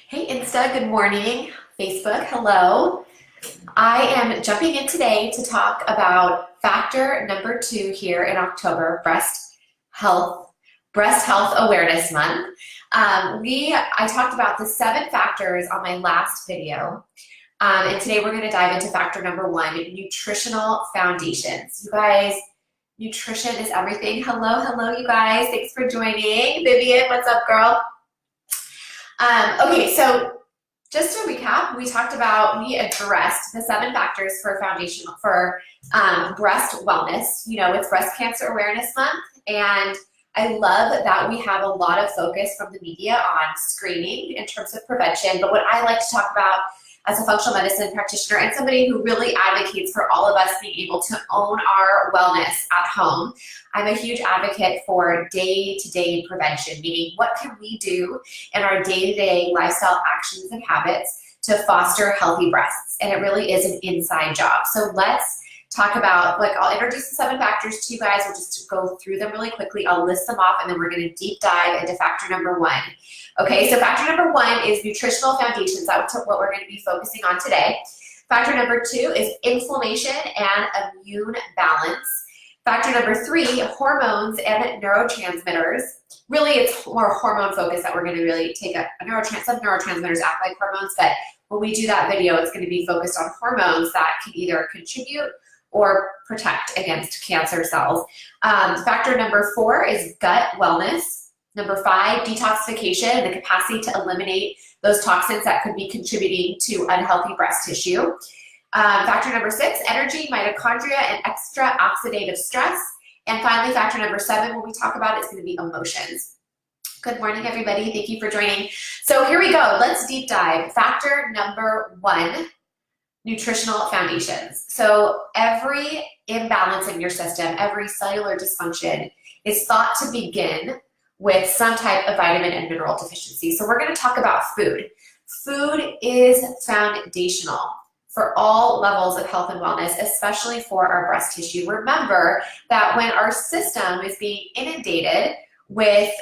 Hey Insta, good morning. Facebook, hello. I am jumping in today to talk about factor number 2 here in October, health, breast health awareness month. I talked about the 7 factors on my last video. And today we're going to dive into factor number 1, nutritional foundations. You guys, nutrition is everything. Hello, you guys. Thanks for joining. Vivian, what's up, girl? Okay, so just to recap, we addressed the 7 factors for breast wellness. You know, it's Breast Cancer Awareness Month, and I love that we have a lot of focus from the media on screening in terms of prevention. But what I like to talk about as a functional medicine practitioner and somebody who really advocates for all of us being able to own our wellness at home, I'm a huge advocate for day-to-day prevention, meaning what can we do in our day-to-day lifestyle actions and habits to foster healthy breasts? And it really is an inside job. So let's talk about, I'll introduce the 7 factors to you guys. We'll just go through them really quickly. I'll list them off, and then we're going to deep dive into factor number 1. Okay, so factor number 1 is nutritional foundations. That's what we're going to be focusing on today. Factor number 2 is inflammation and immune balance. Factor number 3, hormones and neurotransmitters. Really, it's more hormone focused that we're going to really take some neurotransmitters act like hormones, but when we do that video, it's going to be focused on hormones that can either contribute or protect against cancer cells. Factor number 4 is gut wellness. Number 5, detoxification, the capacity to eliminate those toxins that could be contributing to unhealthy breast tissue. Factor number 6, energy, mitochondria, and extra oxidative stress. And finally, factor number 7, when we talk about it, is going to be emotions. Good morning, everybody. Thank you for joining. So here we go. Let's deep dive. Factor number 1, nutritional foundations. So every imbalance in your system, every cellular dysfunction is thought to begin with some type of vitamin and mineral deficiency. So we're going to talk about food. Food is foundational for all levels of health and wellness, especially for our breast tissue. Remember that when our system is being inundated with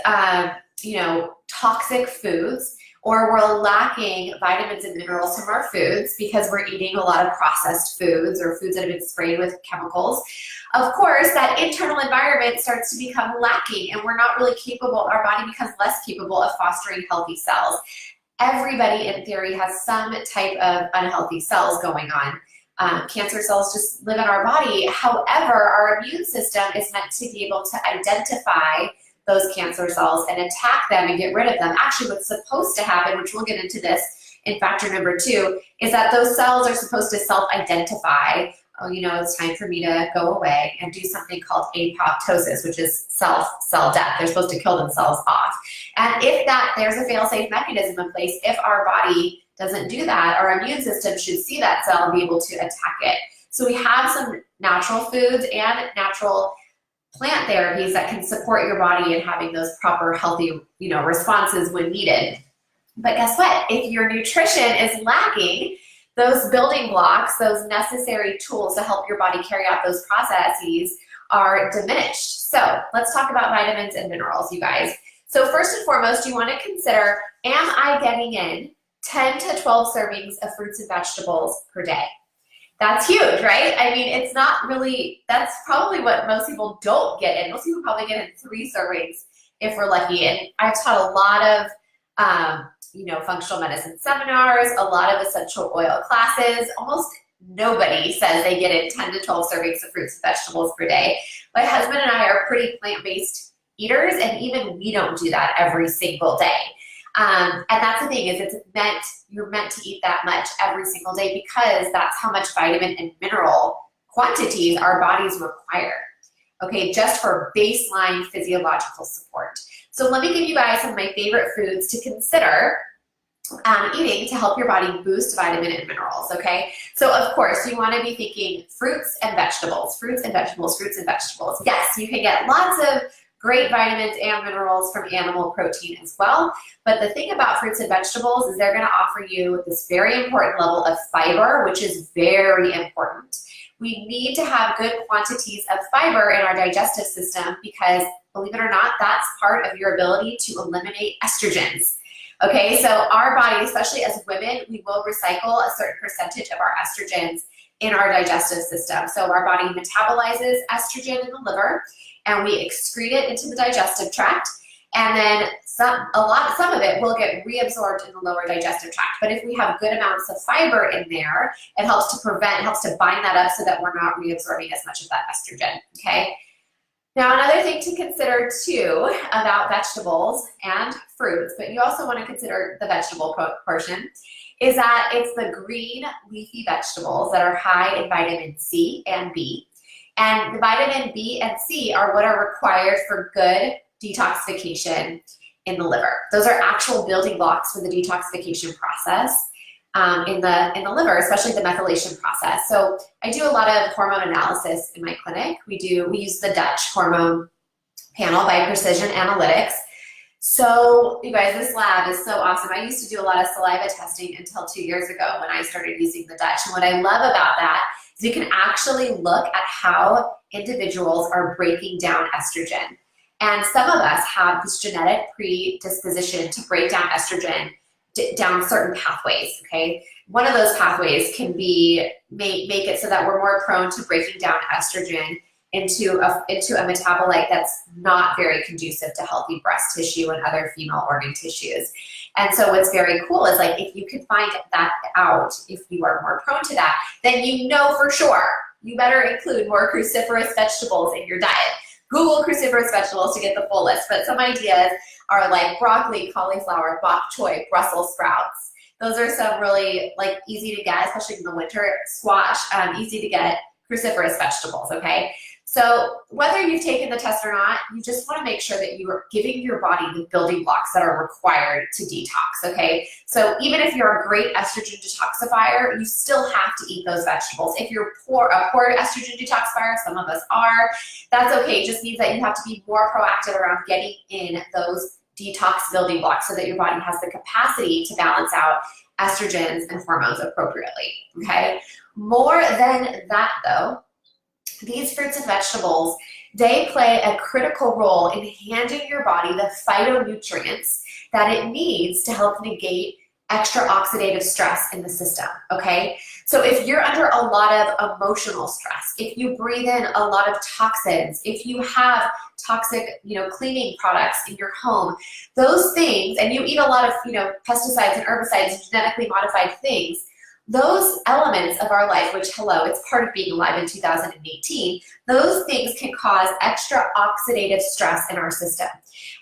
toxic foods, or we're lacking vitamins and minerals from our foods because we're eating a lot of processed foods or foods that have been sprayed with chemicals, of course, that internal environment starts to become lacking, and we're not really capable, our body becomes less capable of fostering healthy cells. Everybody, in theory, has some type of unhealthy cells going on. Cancer cells just live in our body. However, our immune system is meant to be able to identify those cancer cells and attack them and get rid of them. Actually, what's supposed to happen, which we'll get into this in factor number 2, is that those cells are supposed to self-identify. Oh, it's time for me to go away and do something called apoptosis, which is cell death. They're supposed to kill themselves off. And if there's a fail-safe mechanism in place, if our body doesn't do that, our immune system should see that cell and be able to attack it. So we have some natural foods and natural plant therapies that can support your body in having those proper healthy, responses when needed. But guess what? If your nutrition is lacking, those building blocks, those necessary tools to help your body carry out those processes are diminished. So let's talk about vitamins and minerals, you guys. So first and foremost, you want to consider, am I getting in 10 to 12 servings of fruits and vegetables per day? That's huge, right? I mean, it's not really, that's probably what most people don't get in. Most people probably get in 3 servings if we're lucky. And I've taught a lot of, functional medicine seminars, a lot of essential oil classes. Almost nobody says they get in 10 to 12 servings of fruits and vegetables per day. My husband and I are pretty plant-based eaters, and even we don't do that every single day. And that's the thing, is you're meant to eat that much every single day because that's how much vitamin and mineral quantities our bodies require, okay, just for baseline physiological support. So let me give you guys some of my favorite foods to consider eating to help your body boost vitamin and minerals, okay? So of course, you want to be thinking fruits and vegetables, fruits and vegetables, fruits and vegetables. Yes, you can get lots of great vitamins and minerals from animal protein as well. But the thing about fruits and vegetables is they're going to offer you this very important level of fiber, which is very important. We need to have good quantities of fiber in our digestive system because, believe it or not, that's part of your ability to eliminate estrogens. Okay, so our body, especially as women, we will recycle a certain percentage of our estrogens in our digestive system. So our body metabolizes estrogen in the liver, and we excrete it into the digestive tract. And then some of it will get reabsorbed in the lower digestive tract. But if we have good amounts of fiber in there, it helps to bind that up so that we're not reabsorbing as much of that estrogen, okay? Now, another thing to consider too about vegetables and fruits, but you also want to consider the vegetable portion, is that it's the green leafy vegetables that are high in vitamin C and B. And the vitamin B and C are what are required for good detoxification in the liver. Those are actual building blocks for the detoxification process in the liver, especially the methylation process. So I do a lot of hormone analysis in my clinic. We use the Dutch hormone panel by Precision Analytics. So you guys, this lab is so awesome. I used to do a lot of saliva testing until 2 years ago when I started using the Dutch. And what I love about that is you can actually look at how individuals are breaking down estrogen. And some of us have this genetic predisposition to break down estrogen down certain pathways, okay? One of those pathways can be make it so that we're more prone to breaking down estrogen into a metabolite that's not very conducive to healthy breast tissue and other female organ tissues. And so what's very cool is, like, if you can find that out, if you are more prone to that, then you know for sure you better include more cruciferous vegetables in your diet. Google cruciferous vegetables to get the full list, but some ideas are like broccoli, cauliflower, bok choy, Brussels sprouts. Those are some really easy to get, especially in the winter. Squash, easy to get cruciferous vegetables, okay? So whether you've taken the test or not, you just want to make sure that you are giving your body the building blocks that are required to detox, okay? So even if you're a great estrogen detoxifier, you still have to eat those vegetables. If you're a poor estrogen detoxifier, some of us are, that's okay. It just means that you have to be more proactive around getting in those detox building blocks so that your body has the capacity to balance out estrogens and hormones appropriately, okay? More than that though, these fruits and vegetables, they play a critical role in handing your body the phytonutrients that it needs to help negate extra oxidative stress in the system, okay? So if you're under a lot of emotional stress, if you breathe in a lot of toxins, if you have toxic, cleaning products in your home, those things, and you eat a lot of, pesticides and herbicides and genetically modified things, those elements of our life, which, hello, it's part of being alive in 2018, those things can cause extra oxidative stress in our system.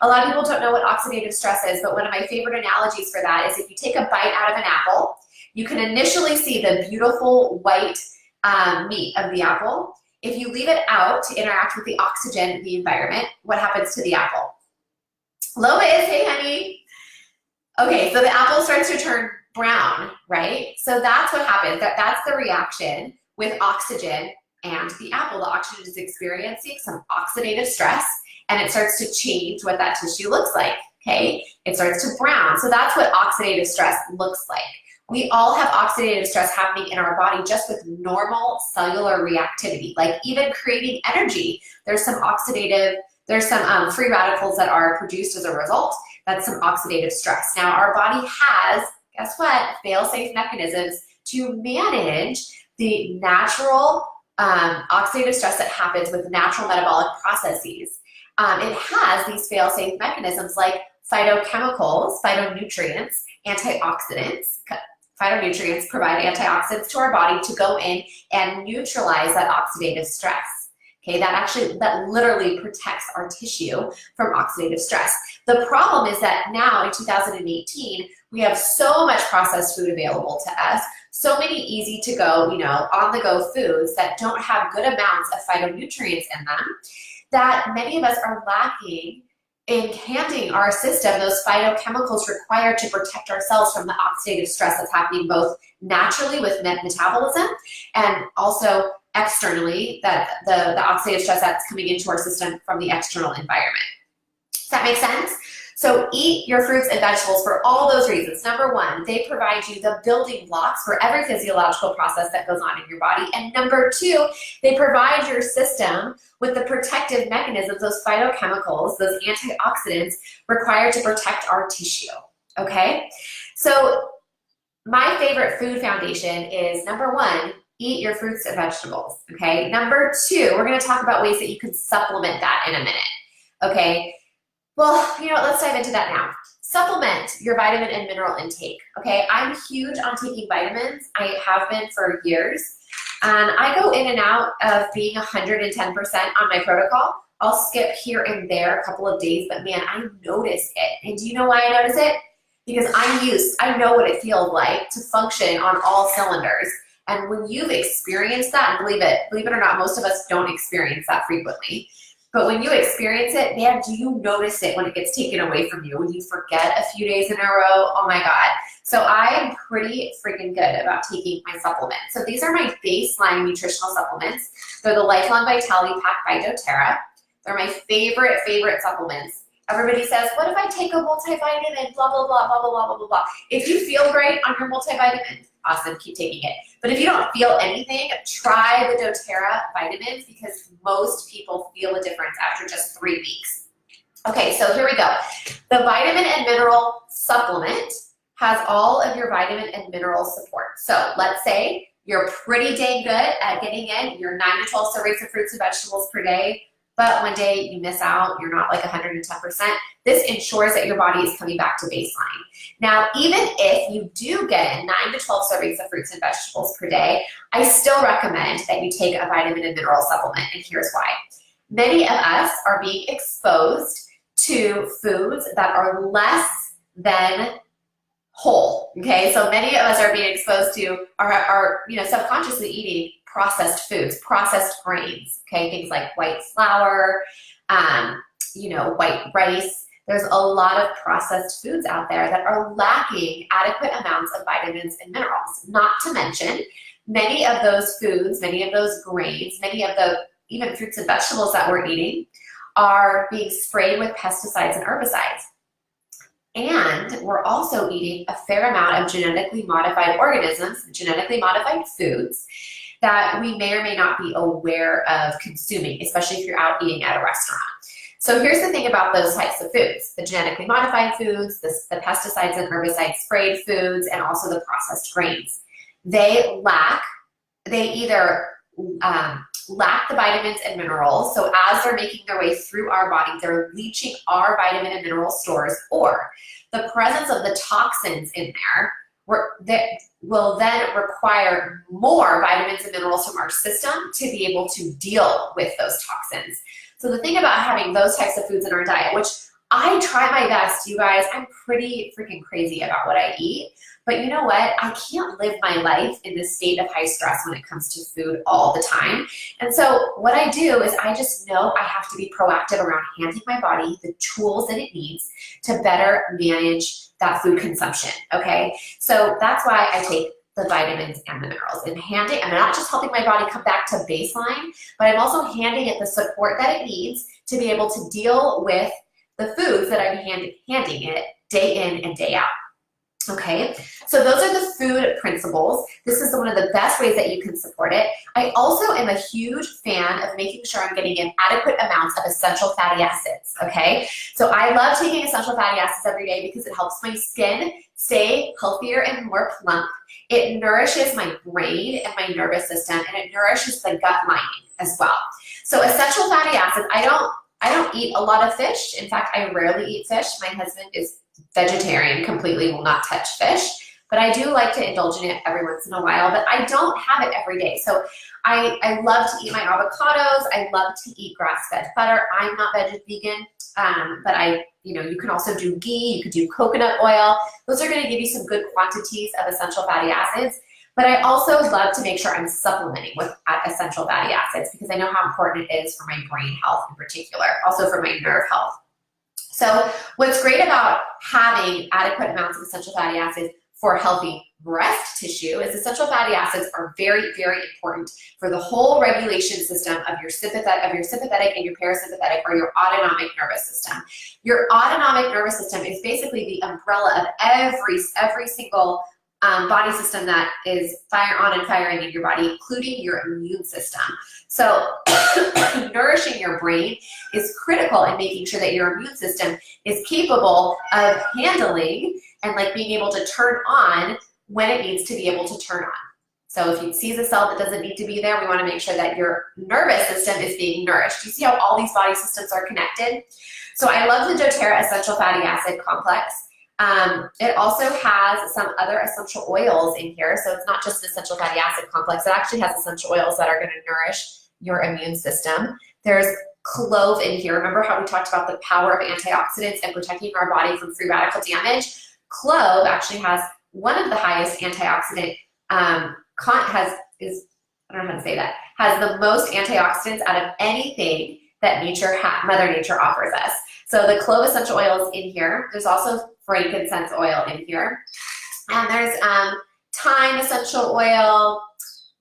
A lot of people don't know what oxidative stress is, but one of my favorite analogies for that is if you take a bite out of an apple, you can initially see the beautiful white meat of the apple. If you leave it out to interact with the oxygen in the environment, what happens to the apple? Lois, hey honey. Okay, so the apple starts to turn brown, right? So that's what happens. That's the reaction with oxygen and the apple. The oxygen is experiencing some oxidative stress, and it starts to change what that tissue looks like, okay? It starts to brown. So that's what oxidative stress looks like. We all have oxidative stress happening in our body just with normal cellular reactivity, like even creating energy. There's some free radicals that are produced as a result. That's some oxidative stress. Now, our body has, guess what, fail-safe mechanisms to manage the natural oxidative stress that happens with natural metabolic processes. It has these fail-safe mechanisms like phytochemicals, phytonutrients, antioxidants. Phytonutrients provide antioxidants to our body to go in and neutralize that oxidative stress. Okay, that literally protects our tissue from oxidative stress. The problem is that now in 2018, we have so much processed food available to us, so many easy to go, on-the-go foods that don't have good amounts of phytonutrients in them, that many of us are lacking in handing our system those phytochemicals required to protect ourselves from the oxidative stress that's happening both naturally with metabolism and also externally, that the oxidative stress that's coming into our system from the external environment. Does that make sense? So eat your fruits and vegetables for all those reasons. Number one, they provide you the building blocks for every physiological process that goes on in your body. And number two, they provide your system with the protective mechanisms, those phytochemicals, those antioxidants required to protect our tissue. okay? So my favorite food foundation is number one, eat your fruits and vegetables, okay? Number two, we're gonna talk about ways that you can supplement that in a minute, okay? Well, you know what, let's dive into that now. Supplement your vitamin and mineral intake, okay? I'm huge on taking vitamins. I have been for years. And I go in and out of being 110% on my protocol. I'll skip here and there a couple of days, but man, I notice it. And do you know why I notice it? Because I know what it feels like to function on all cylinders. And when you've experienced that, and believe it or not, most of us don't experience that frequently. But when you experience it, man, do you notice it when it gets taken away from you? When you forget a few days in a row? Oh my God. So I am pretty freaking good about taking my supplements. So these are my baseline nutritional supplements. They're the Lifelong Vitality Pack by doTERRA. They're my favorite supplements. Everybody says, what if I take a multivitamin, blah, blah, blah, blah, blah, blah, blah, blah. If you feel great on your multivitamin, awesome, keep taking it. But if you don't feel anything, try the doTERRA vitamins because most people feel a difference after just 3 weeks. Okay, so here we go. The vitamin and mineral supplement has all of your vitamin and mineral support. So let's say you're pretty dang good at getting in your 9 to 12 servings of fruits and vegetables per day, but one day you miss out, you're not like 110%. This ensures that your body is coming back to baseline. Now, even if you do get in 9 to 12 servings of fruits and vegetables per day, I still recommend that you take a vitamin and mineral supplement, and here's why. Many of us are being exposed to foods that are less than whole, okay? So many of us are being exposed to, are subconsciously eating processed foods, processed grains, okay? Things like white flour, white rice. There's a lot of processed foods out there that are lacking adequate amounts of vitamins and minerals. Not to mention, many of those foods, many of those grains, many of the even fruits and vegetables that we're eating are being sprayed with pesticides and herbicides. And we're also eating a fair amount of genetically modified organisms, genetically modified foods that we may or may not be aware of consuming, especially if you're out eating at a restaurant. So here's the thing about those types of foods, the genetically modified foods, the pesticides and herbicide sprayed foods, and also the processed grains. They either lack the vitamins and minerals, so as they're making their way through our body, they're leaching our vitamin and mineral stores, or the presence of the toxins in there that will then require more vitamins and minerals from our system to be able to deal with those toxins. So the thing about having those types of foods in our diet, which I try my best, you guys, I'm pretty freaking crazy about what I eat, but you know what? I can't live my life in this state of high stress when it comes to food all the time. And so what I do is I just know I have to be proactive around handing my body the tools that it needs to better manage that food consumption, okay? So that's why I take the vitamins and the minerals. And I'm not just helping my body come back to baseline, but I'm also handing it the support that it needs to be able to deal with the foods that I'm handing it day in and day out. Okay, so those are the food principles. This is one of the best ways that you can support it. I also am a huge fan of making sure I'm getting in adequate amounts of essential fatty acids, okay? So I love taking essential fatty acids every day because it helps my skin stay healthier and more plump. It nourishes my brain and my nervous system, and it nourishes the gut lining as well. So essential fatty acids, I don't eat a lot of fish. In fact, I rarely eat fish. My husband is vegetarian, completely will not touch fish, but I do like to indulge in it every once in a while, but I don't have it every day. So I love to eat my avocados. I love to eat grass-fed butter. I'm not vegan, but you can also do ghee, you could do coconut oil. Those are gonna give you some good quantities of essential fatty acids. But I also love to make sure I'm supplementing with essential fatty acids because I know how important it is for my brain health in particular, also for my nerve health. So what's great about having adequate amounts of essential fatty acids for healthy breast tissue is essential fatty acids are very, very important for the whole regulation system of your sympathetic and your parasympathetic or your autonomic nervous system. Your autonomic nervous system is basically the umbrella of every single body system that is on and firing in your body, including your immune system. So nourishing your brain is critical in making sure that your immune system is capable of handling and like being able to turn on when it needs to be able to turn on. So if it sees a cell that doesn't need to be there, we want to make sure that your nervous system is being nourished. You see how all these body systems are connected? So I love the doTERRA essential fatty acid complex. It also has some other essential oils in here. So it's not just an essential fatty acid complex. It actually has essential oils that are going to nourish your immune system. There's clove in here. Remember how we talked about the power of antioxidants and protecting our body from free radical damage? Clove actually has one of the highest antioxidant has the most antioxidants out of anything that Mother Nature offers us. So the clove essential oil is in here. There's also frankincense oil in here. And there's thyme essential oil,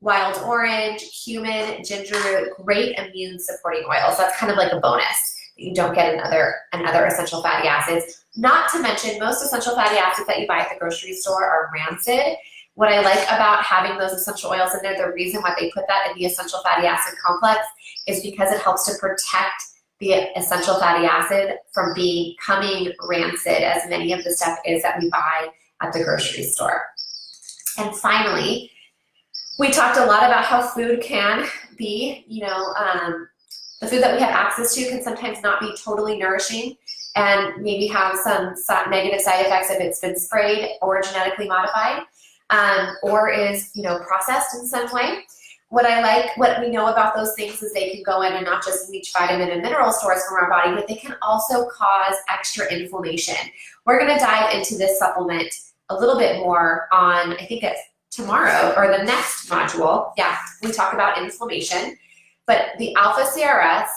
wild orange, cumin, ginger root, great immune supporting oils. That's kind of like a bonus that you don't get in other essential fatty acids. Not to mention, most essential fatty acids that you buy at the grocery store are rancid. What I like about having those essential oils in there, the reason why they put that in the essential fatty acid complex is because it helps to protect the essential fatty acid from becoming rancid, as many of the stuff is that we buy at the grocery store. And finally, we talked a lot about how food can be, the food that we have access to can sometimes not be totally nourishing and maybe have some negative side effects if it's been sprayed or genetically modified. Or is, processed in some way. What we know about those things is they can go in and not just leach vitamin and mineral stores from our body, but they can also cause extra inflammation. We're going to dive into this supplement a little bit more on, I think it's tomorrow or the next module. Yeah, we talk about inflammation, but the alpha CRS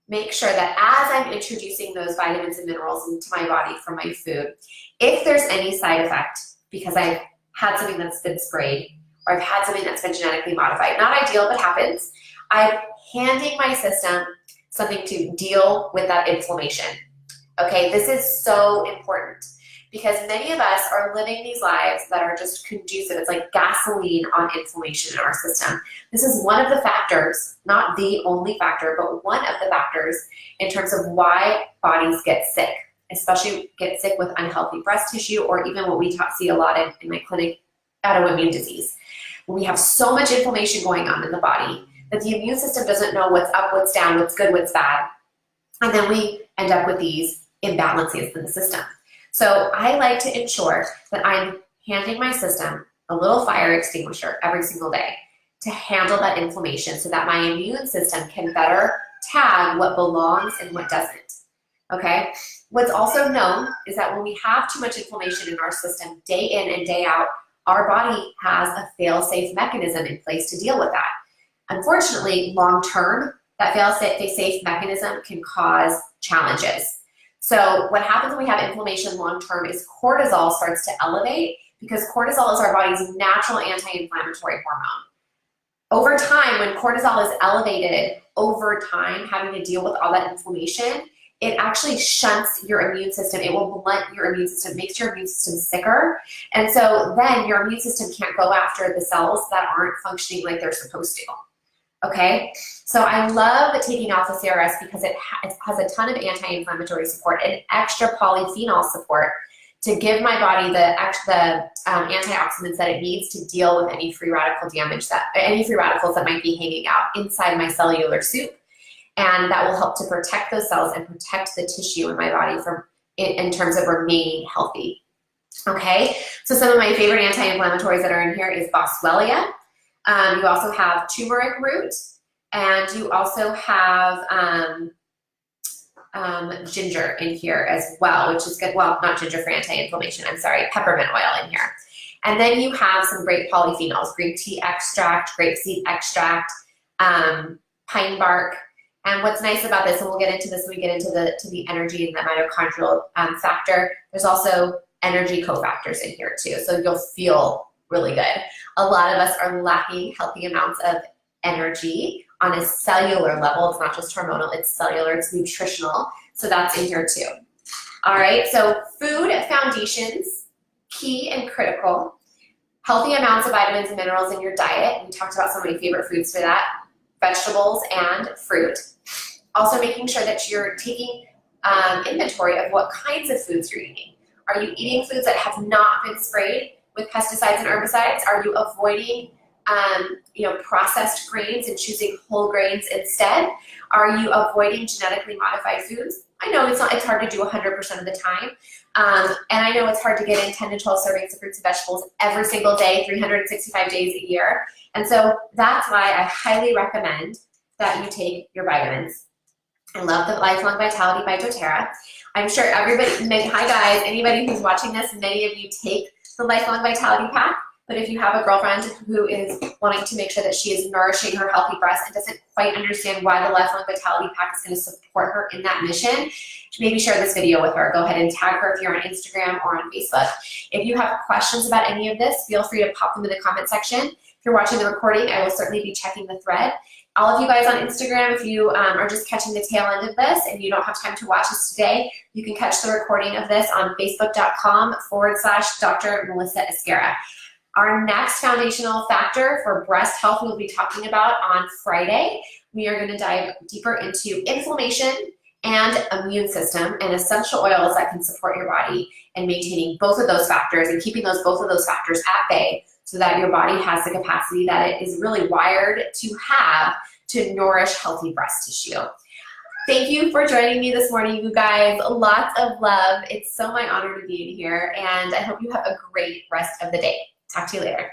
makes sure that as I'm introducing those vitamins and minerals into my body from my food, if there's any side effect, because I've had something that's been sprayed, or I've had something that's been genetically modified. Not ideal, but happens. I'm handing my system something to deal with that inflammation. Okay, this is so important because many of us are living these lives that are just conducive. It's like gasoline on inflammation in our system. This is one of the factors, not the only factor, but one of the factors in terms of why bodies get sick. Especially get sick with unhealthy breast tissue, or even what we see a lot in my clinic, autoimmune disease. When we have so much inflammation going on in the body that the immune system doesn't know what's up, what's down, what's good, what's bad. And then we end up with these imbalances in the system. So I like to ensure that I'm handing my system a little fire extinguisher every single day to handle that inflammation so that my immune system can better tag what belongs and what doesn't. Okay? What's also known is that when we have too much inflammation in our system day in and day out, our body has a fail-safe mechanism in place to deal with that. Unfortunately, long-term, that fail-safe mechanism can cause challenges. So what happens when we have inflammation long-term is cortisol starts to elevate because cortisol is our body's natural anti-inflammatory hormone. Over time, when cortisol is elevated over time, having to deal with all that inflammation, it actually shunts your immune system. It will blunt your immune system, makes your immune system sicker. And so then your immune system can't go after the cells that aren't functioning like they're supposed to. Okay? So I love taking alpha CRS because it has a ton of anti-inflammatory support and extra polyphenol support to give my body the antioxidants that it needs to deal with any free radical damage any free radicals that might be hanging out inside my cellular soup. And that will help to protect those cells and protect the tissue in my body in terms of remaining healthy. Okay, so some of my favorite anti-inflammatories that are in here is Boswellia. You also have turmeric root, and you also have ginger in here as well, which is good. Well, not ginger for anti-inflammation, I'm sorry, peppermint oil in here. And then you have some great polyphenols, green tea extract, grapeseed extract, pine bark. And what's nice about this, and we'll get into this when we get into the energy and the mitochondrial factor, there's also energy cofactors in here too. So you'll feel really good. A lot of us are lacking healthy amounts of energy on a cellular level. It's not just hormonal, it's cellular, it's nutritional. So that's in here too. All right, so food foundations, key and critical. Healthy amounts of vitamins and minerals in your diet. We talked about some of my favorite foods for that. Vegetables and fruit. Also making sure that you're taking inventory of what kinds of foods you're eating. Are you eating foods that have not been sprayed with pesticides and herbicides? Are you avoiding processed grains and choosing whole grains instead? Are you avoiding genetically modified foods? I know it's hard to do 100% of the time. And I know it's hard to get in 10 to 12 servings of fruits and vegetables every single day, 365 days a year. And so that's why I highly recommend that you take your vitamins. I love the Lifelong Vitality by doTERRA. I'm sure hi guys, anybody who's watching this, many of you take the Lifelong Vitality Pack. But if you have a girlfriend who is wanting to make sure that she is nourishing her healthy breast and doesn't quite understand why the Lifelong Vitality Pack is going to support her in that mission, maybe share this video with her. Go ahead and tag her if you're on Instagram or on Facebook. If you have questions about any of this, feel free to pop them in the comment section. If you're watching the recording, I will certainly be checking the thread. All of you guys on Instagram, if you are just catching the tail end of this and you don't have time to watch this today, you can catch the recording of this on facebook.com/Dr. Melissa Esguerra. Our next foundational factor for breast health we'll be talking about on Friday. We are going to dive deeper into inflammation and immune system and essential oils that can support your body and maintaining both of those factors and keeping both of those factors at bay so that your body has the capacity that it is really wired to have to nourish healthy breast tissue. Thank you for joining me this morning, you guys. Lots of love. It's so my honor to be in here, and I hope you have a great rest of the day. Talk to you later.